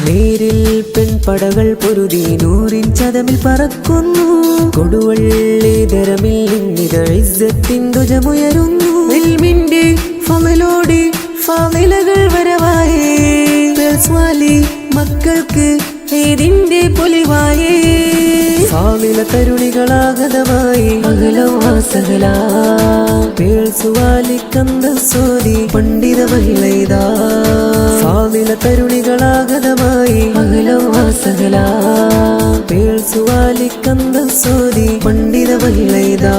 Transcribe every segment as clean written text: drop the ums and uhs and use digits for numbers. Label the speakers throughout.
Speaker 1: നേരിൽ പെൺപടകൾ പൊരുതി നൂറിൻ ചതമിൽ പറക്കുന്നു. കൊടുവള്ളേതരമിൽ നിന്നിത ഇസ്സത്തിൻ ധ്വജമുയരുന്നു. ഇൽമിന്റെ ഫളലോടെ ഫാളിലകൾ വരവായേ. പേൾസ്വാലി മക്കൾക്ക് ഈദിന്റെ പൊലിവായേ. ഫാളില തരുണികളാഗതമായി അകലവാസകല പേൾസുവാലി കന്തസോതി പണ്ഡിത മഹിളൈതാ. ഫാളില തരുണികളാഗതമായി അകലവാസകല പേൾസുവാലി കന്തസോതി പണ്ഡിത മഹിളൈതാ.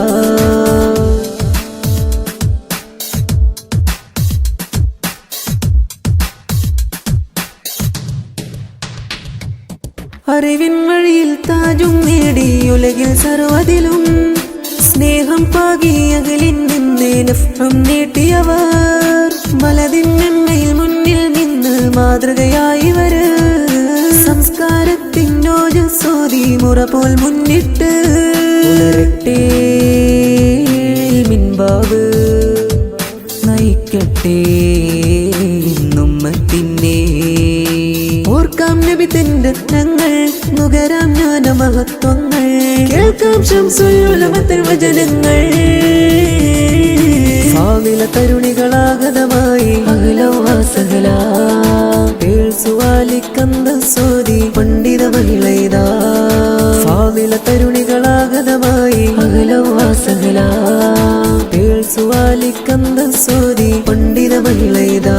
Speaker 1: അറിവിൻ വഴിയിൽ താജും നേടി ഉലകിൽ സർവ്വതിലും സ്നേഹം പാകി അകലിൽ നിന്ന് നഫ്ഹം നീട്ടിയവർ. മലതിൻ നന്മയിൽ മുന്നിൽ നിന്ന് മാതൃകയായിവര്. സംസ്കാരത്തിൻ ഓജസ്സോതി മുറ പോൽ മുന്നിട്ട് ഉണരട്ടെ മിൻബാബ് നയിക്കട്ടെ ഇന്നുമ്മത്തിനെ. ഓർക്കാം നബി തന്റെ രത്നങ്ങൾ നുകരാം ജ്ഞാന മഹത്വങ്ങൾ കേൾക്കാം ശംസുൽ ഉലമത്തൻ വചനങ്ങൾ. ഫാളില തരുണികളാഗതമായി അകലവാസകല പേൾസുവാലി കന്തസോതി പണ്ഡിത മഹിളൈതാ. ഫാളില തരുണികളാഗതമായി അകലവാസകല പേൾസുവാലി കന്തസോതി പണ്ഡിത മഹിളൈതാ.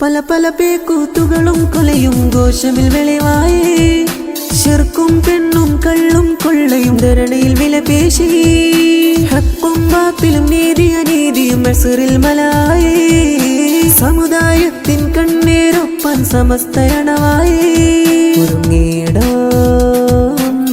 Speaker 1: പല പല പേക്കൂത്തുകളും കൊലയും ഘോഷമിൽ വെളിവായേ. ശിർക്കും പെണ്ണും കള്ളും കൊള്ളയും ധരണിയിൽ വിലപേശി. ഹക്കും ബാത്തിലും നീതി അനീതിയും മസറിൽ മലായേ. സമുദായത്തിൻ കണ്ണീരൊപ്പാൻ സമസ്തരണവായേ.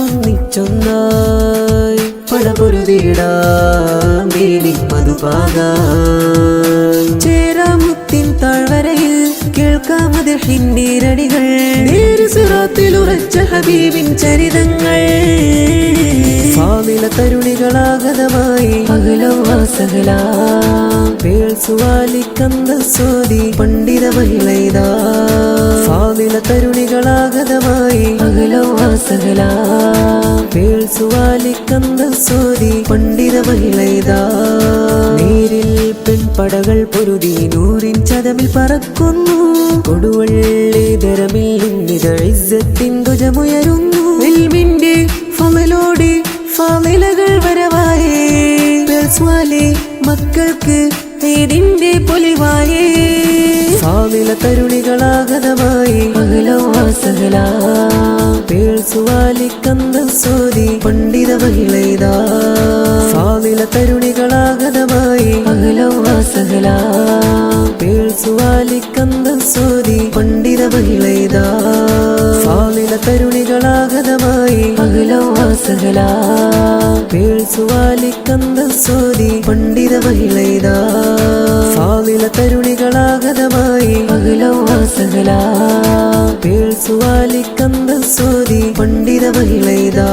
Speaker 1: ഒന്നിച്ചൊന്നായി പടപൊരുതിടാം വേലി മധുപാകാൻ. ചേരാമുത്തിൻ താഴ്വരയിൽ കേൾക്കാമത് ഹിന്ദീരടികൾ. നേരുസിറാത്തിലുറച്ച ഹബീബിൻ ചരിതങ്ങൾ. ഫാളില തരുണികളാഗതമായി അകലവാസകല പേൾസുവാലി കന്തസോതി പണ്ഡിത മഹിളൈതാ. ഫാളില തരുണികളാഗതമായി അകലവാസകല പേൾസുവാലി കന്തസോതി പണ്ഡിത മഹിളൈതാ. നേരിൽ പെൺപടകൾ പൊരുതി നൂറിൻ ചതമിൽ പറക്കുന്നു. കൊടുവള്ളേതരമിൽ നിന്നിത ഇസ്സത്തിൻ ധ്വജമുയരുന്നു. ഇൽമിന്റെ ഫളലോടെ ഫാളിലകൾ വരവായേ. പേൾസ്വാലി മക്കൾക്ക് ഈദിന്റെ പൊലിവായേ. ഫാളില തരുണികളാഗതമായി അകലവാസകല പേൾസുവാലി കന്തസോതി പണ്ഡിത മഹിളൈതാ. ഫാളില തരുണികളാഗതമായി അകലവാസകല പേൾസുവാലി കന്തസോതി പണ്ഡിത മഹിളൈതാ. ഫാളില തരുണികളാഗതമായി അകലവാസകല പേൾസുവാലി കന്തസോതി പണ്ഡിത മഹിളൈതാ. ഫാളില തരുണികളാഗതമായി അകലവാസകല പേൾസുവാലി കന്തസോതി പണ്ഡിത മഹിളൈതാ.